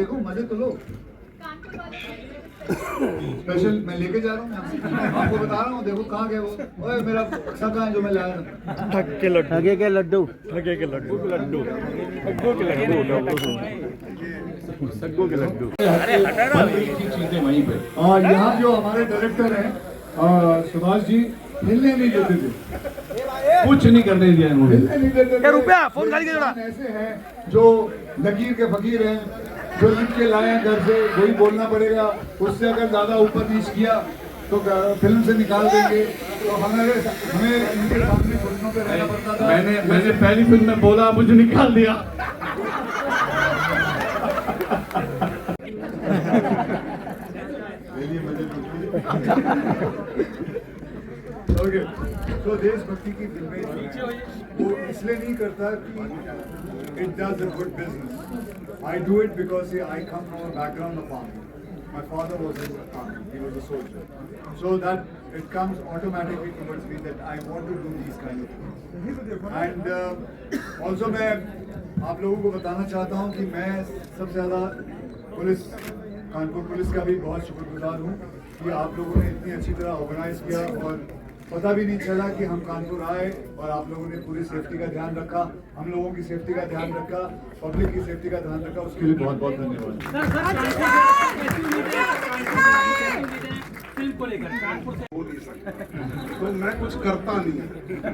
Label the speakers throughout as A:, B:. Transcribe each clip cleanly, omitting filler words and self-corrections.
A: देखो, मजे तो लो। स्पेशल मैं लेके जा रहा हूँ, आपको बता रहा हूँ। देखो कहाँ गए वो, ओए मेरा बक्सा कहाँ है जो मैं लाया था?
B: ठगे के लड्डू ठगे के लड्डू ठगे के लड्डू लड्डू ठगों के लड्डू। अरे हटा रहा
A: चीजें वहीं पे। और यहाँ जो हमारे डायरेक्टर हैं सुभाष जी, हिलने नहीं देते थे,
C: कुछ नहीं करने दिया इन्होंने।
A: हिलने नहीं देते थे।
B: रुपया फोन खाली के जोड़ा
A: ऐसे हैं जो लकीर के फकीर हैं, जो लिख के लाए हैं घर से, वही बोलना पड़ेगा। उससे अगर ज्यादा ऊपर नीच किया तो फिल्म से निकाल देंगे। तो हमें इनके सामने घुटनों पे रहना पड़ता था।
C: मैंने पहली फिल्म में बोला, मुझे निकाल दिया।
A: ओके, तो देशभक्ति की फिल्में वो इसलिए नहीं करता कि it does a good business. I do it because I come from a background of army. My father was in the army, he was a soldier. So that it comes automatically towards me that I want to do these kind of things. And also मैं आप लोगों को बताना चाहता हूँ कि मैं सबसे ज़्यादा कानपुर पुलिस का भी बहुत शुक्रगुजार हूँ कि आप लोगों ने इतनी अच्छी तरह ऑर्गेनाइज किया और पता भी नहीं चला कि हम कानपुर आए और आप लोगों ने पूरी सेफ्टी का ध्यान रखा, हम लोगों की सेफ्टी का ध्यान रखा, पब्लिक की सेफ्टी का ध्यान रखा। उसके लिए बहुत बहुत धन्यवाद।
D: तो मैं कुछ करता नहीं,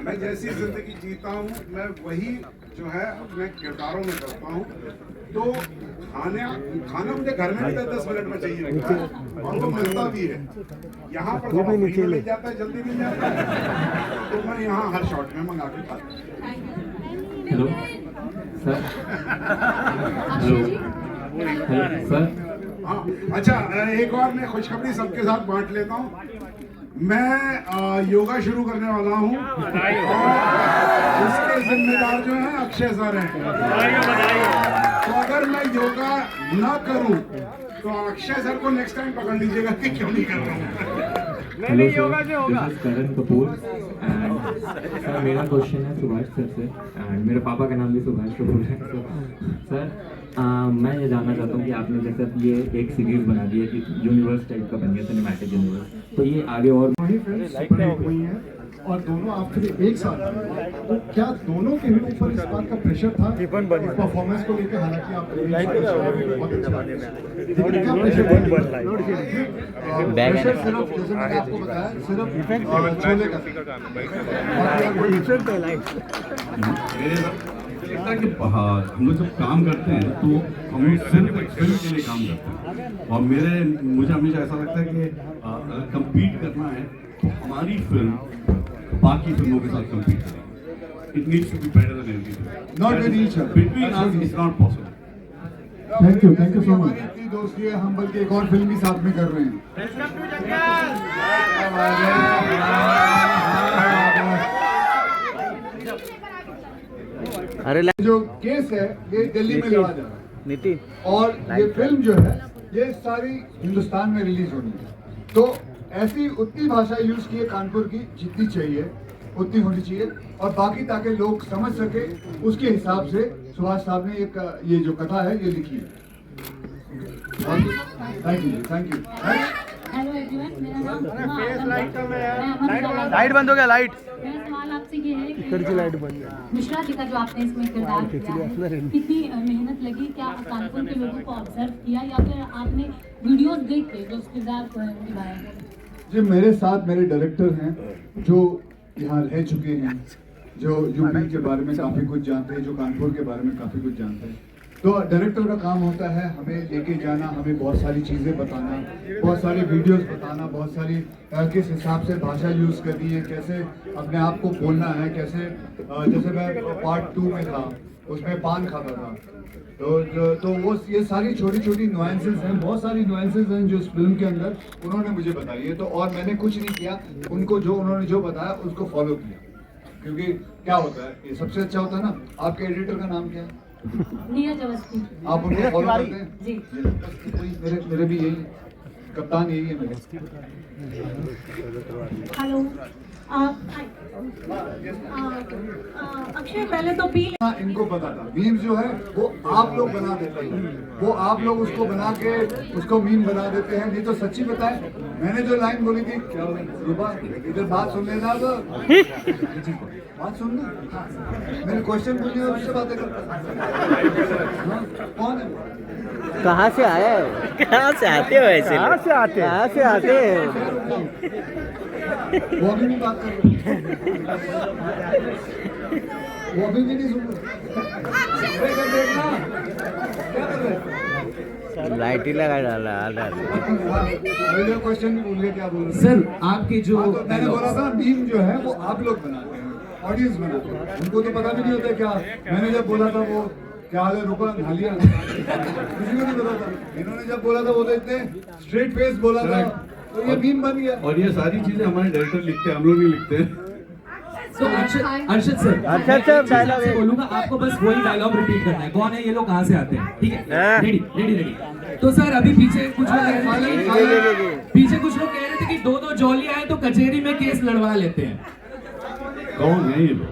D: मैं जैसी जिंदगी जीता हूँ मैं वही जो है अपने किरदारों में करता हूँ। तो खाना मुझे घर में भी 10 मिनट में चाहिए होता है और वो मिलता भी है। यहाँ पर थोड़ा मिल जाता है, जल्दी मिल जाता है, तो मैं यहाँ हर शॉट में मंगा के खाता हूँ।
C: Hello sir, hello sir.
D: हाँ अच्छा, एक और मैं खुशखबरी सबके साथ बांट लेता हूँ। मैं योगा शुरू करने वाला हूँ और इसके जिम्मेदार जो हैं अक्षय सर हैं। तो अगर मैं योगा ना करूँ तो अक्षय सर को नेक्स्ट टाइम पकड़ लीजिएगा कि क्यों नहीं कर रहा हूँ।
C: Hello sir, this is Karan Kapoor and sir मेरा क्वेश्चन है सुभाष सर से एंड मेरे पापा का नाम भी सुभाष कपूर है। तो सर मैं ये जानना चाहता हूँ कि आपने जैसे ये एक सीरीज बना दी है कि यूनिवर्स टाइप का बन गया सिनेमैटिक यूनिवर्स, तो ये आगे और
A: वही फिल्म हुई है और दोनों आफ्टर एक साथ आई। तो क्या दोनों के ऊपर इस बात का प्रेशर था परफॉर्मेंस को लेकर? हालांकि आप बहुत अच्छा, क्या प्रेशर सिर्फ जैसे मैंने आपको बताया सिर्फ छोले का
E: लगता है कि हम लोग जब काम करते हैं तो हम सिर्फ फिल्म के लिए काम करते हैं और मुझे हमेशा ऐसा लगता है कि अगर कम्पीट करना है तो हमारी फिल्म बाकी फिल्मों के साथ कम्पीट करेगी। It needs to be better than everything,
A: not with each other,
E: between us it's not possible.
A: Thank you so much. इतनी दोस्ती है, हम बल्कि एक और फिल्म भी साथ में कर रहे हैं।
B: अरे
A: जो केस है ये दिल्ली में लड़ा जा रहा है
B: नितिन,
A: और ये फिल्म जो है ये सारी हिंदुस्तान में रिलीज होनी है। तो ऐसी उतनी भाषा यूज की है कानपुर की जितनी चाहिए उतनी होनी चाहिए और बाकी ताकि लोग समझ सके उसके हिसाब से सुभाष साहब ने ये जो कथा है ये लिखी है। Thank you.
F: हेलो एवरीवन, मेरा नाम
B: लाइट बंद हो गया, लाइट
F: मेरा सवाल आपसे ये है
B: इधर की लाइट बंद है।
F: मिश्रा जी का जो आपने इसमें किरदार किया है, कितनी मेहनत लगी? क्या कानपुर के लोगों को ऑब्जर्व किया या फिर आपने वीडियोस देख के जो उस किरदार को निभाया?
A: जी मेरे साथ मेरे डायरेक्टर हैं जो यहाँ रह चुके हैं, जो यूपी के बारे में काफ़ी कुछ जानते हैं, जो कानपुर के बारे में काफ़ी कुछ जानते हैं। तो डायरेक्टर का काम होता है हमें लेके जाना, हमें बहुत सारी चीज़ें बताना, बहुत सारे वीडियोस बताना, बहुत सारी किस हिसाब से भाषा यूज़ करनी है, कैसे अपने आप को बोलना है, कैसे जैसे मैं पार्ट 2 में था उसमें पान खाता था। तो वो ये सारी छोटी छोटी नुआंसेस हैं, बहुत सारी नुआंसेस हैं जो इस फिल्म के अंदर उन्होंने मुझे बताई है। तो और मैंने कुछ नहीं किया, उन्होंने जो बताया उसको फॉलो किया। क्योंकि क्या होता है, ये सबसे अच्छा होता है ना। आपके एडिटर का नाम क्या है?
F: नीरज अवस्थी।
A: आप उनको फॉलो करते हैं?
F: जी।
A: मेरे भी यही कप्तान यही है मेरे।
F: हेलो। अक्षय पहले तो पी
A: हाँ, इनको पता था मीम जो है वो आप लोग बना देते हैं, वो आप लोग उसको बना के उसको मीम बना देते हैं। नहीं तो सच्ची बताएं, मैंने जो लाइन बोली थी क्या रूबा इधर बात सुन लेना, तो बात सुनना, मैंने क्वेश्चन पूछने और उससे बातें करता। हाँ, कौन है?
B: कहाँ से आया है?
G: कहाँ से आते हो ऐसे लोग?
B: कहाँ से आते हैं?
A: वो अभी भी बात कर रहे हैं। वो अभी भी नहीं सुन रहे। देखना क्या कर रहे हैं?
B: लाइट ही लगा डाला
A: पहले क्वेश्चन भी भूल गए क्या बोल रहे हैं।
C: सर आपके जो
A: हाँ, तो मैंने बोला था मीम जो है वो आप लोग बनाते हैं, ऑडियंस बनाते हैं, उनको तो पता भी नहीं होता क्या। मैंने जब बोला था वो क्या हाल है रुका नालिया, किसी को नहीं पता था। इन्होंने जब बोला था वो तो इतने स्ट्रेट फेस बोला था, तो ये मीम बन गया।
E: और ये सारी चीजें हमारे डायरेक्टर लिखते हैं, हम लोग नहीं लिखते हैं।
C: तो अर्शद सर
B: डायलॉग
C: से बोलूंगा, आपको बस वही डायलॉग रिपीट करना है। कौन है ये लोग, कहाँ से आते हैं, ठीक है? Ready ready ready. तो सर अभी पीछे कुछ लोग कह रहे थे कि दो जॉली आए तो कचहरी में केस लड़वा लेते हैं।
E: कौन है ये लोग?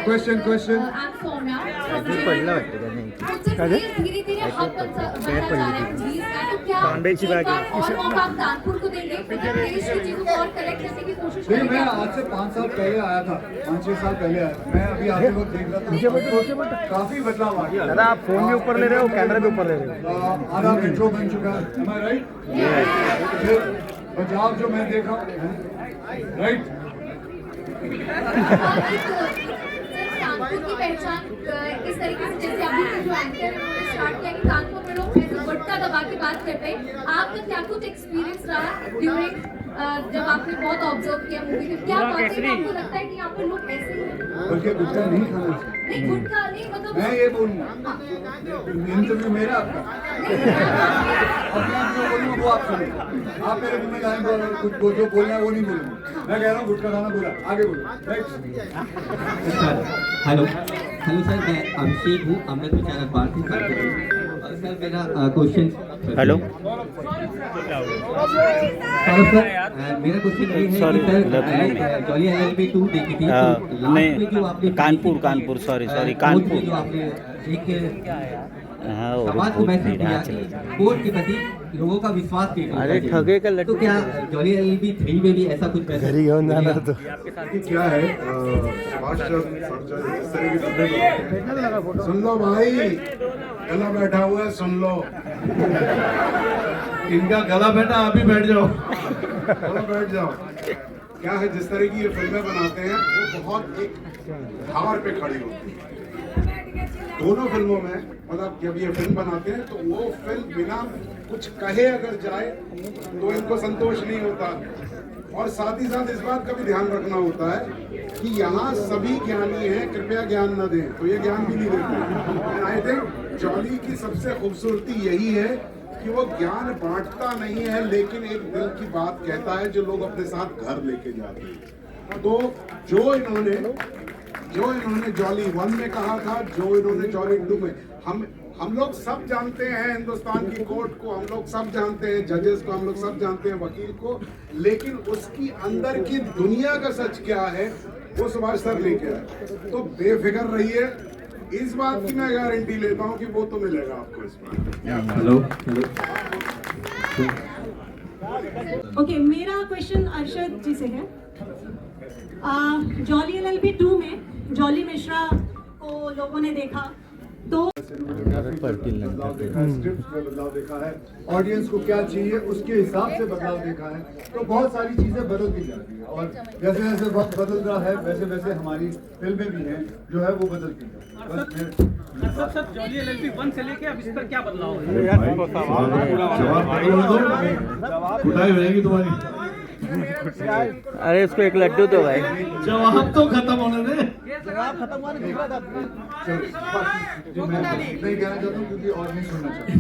A: क्वेश्चन
B: पडलं वाटतं का नाही?
F: धीरे-धीरे हाथ बनता जा रहा है चीज का, तो क्या
B: तांबेची बाग आहे.
F: और मौका आप कानपुर को देंगे, देश की चीजों को और कलेक्ट करने की कोशिश
A: नहीं, मैं
F: करेंगे?
A: आज से 5 साल पहले आया था, 5-6 साल पहले आया था। मैं अभी आते वक्त देख रहा था, काफी बदलाव आ गया।
B: दादा आप फोन भी ऊपर ले रहे हो, कैमरा भी ऊपर ले रहे हो।
A: आधा मेट्रो बन चुका है, am I right? फिर बचाव जो मैं देखा हूँ, राइट?
F: कानपुर की पहचान इस तरीके से जैसे अभी के जो एंकर है उन्होंने स्टार्ट किया कि कानपुर में लोग ऐसे गुटखा दबा के बात करते हैं। आपका क्या कुछ एक्सपीरियंस रहा ड्यूरिंग जब आपने बहुत ऑब्जर्व किया मूवी में, क्या वाकई में आपको लगता है कि यहाँ पे लोग ऐसे हैं?
A: बल्कि गुटखा नहीं खाना चाहिए।
F: नहीं गुटखा नहीं, मतलब
A: मैं ये बोलूँगा, इंटरव्यू मेरा आपका, अपने आप जो बोलूँगा वो आप सुनिए। आप मेरे मुंह में जाएंगे और कुछ जो बोलना है वो नहीं बोलूँगा। मैं कह रहा हूँ गुटखा खाना बोला, आगे बोलो, राइट?
C: हेलो सर, मैं अभिषेक हूँ, अमृत विचार अखबार से। सर मेरा क्वेश्चन
B: हेलो
C: सर, मेरा क्वेश्चन ये है कि सर जॉली LLB 2 देखी थी, तो लास्ट में जो आपने
B: कानपुर सॉरी कानपुर
C: जो आपने एक
B: हाँ
C: समाज को मैसेज दिया कि कोर्ट के प्रति लोगों का विश्वास नहीं होना
B: अरे
C: चाहिए।
B: ठगे का लड्डू
C: तो क्या जॉली LLB 3 में भी ऐसा कुछ मैसेज
B: तो
A: क्या है सुन लो भाई, गला बैठा हुआ है, सुन लो।
E: इनका गला बैठा, अभी बैठ जाओ।
D: चलो बैठ जाओ। क्या है, जिस तरह की ये फिल्में बनाते हैं वो बहुत एक धार पे खड़ी होती है। दोनों फिल्मों में मतलब जब ये फिल्म बनाते हैं तो वो फिल्म बिना कुछ कहे अगर जाए तो इनको संतोष नहीं होता। और साथ ही साथ इस बात का भी ध्यान रखना होता है कि यहाँ सभी ज्ञानी हैं, कृपया ज्ञान न दें, तो ये ज्ञान भी नहीं देते। आई थिंक जॉली की सबसे खूबसूरती यही है कि वो ज्ञान बांटता नहीं है, लेकिन एक दिल की बात कहता है जो लोग अपने साथ घर लेके जाते हैं। तो जो इन्होंने जॉली 1 में कहा था, जो इन्होंने जॉली 2 में, हम लोग सब जानते हैं हिंदुस्तान की कोर्ट को, हम लोग सब जानते हैं जजेस को, हम लोग सब जानते हैं वकील को, लेकिन उसकी अंदर की दुनिया का सच क्या है वो सुभाष सर लेके आए। तो बेफिक्र रहिए, इस बात की मैं गारंटी लेता हूँ कि वो तो मिलेगा आपको इसमें।
C: हेलो
H: ओके, मेरा क्वेश्चन अर्शद जी से है। जॉली LLB 2 में जॉली मिश्रा को लोगों ने देखा तो
A: स्क्रिप्ट में बदलाव देखा है, ऑडियंस को क्या चाहिए उसके हिसाब से बदलाव देखा है। तो बहुत सारी चीजें बदलती जाती हैं और जैसे जैसे वक्त बदल रहा है वैसे वैसे हमारी फिल्में भी हैं जो है वो बदलती हैं। बस
G: सर जॉली LLB 1 से लेके अब इस पर क्या बदलाव है?
E: जवाब कुटाई रहेगी तुम्हारी।
B: अरे इसको एक लड्डू दो भाई।
E: जवाब तो खत्म होने दे।
A: जो मैं नहीं कहना चाहता हूँ क्योंकि और नहीं सुनना चाहता।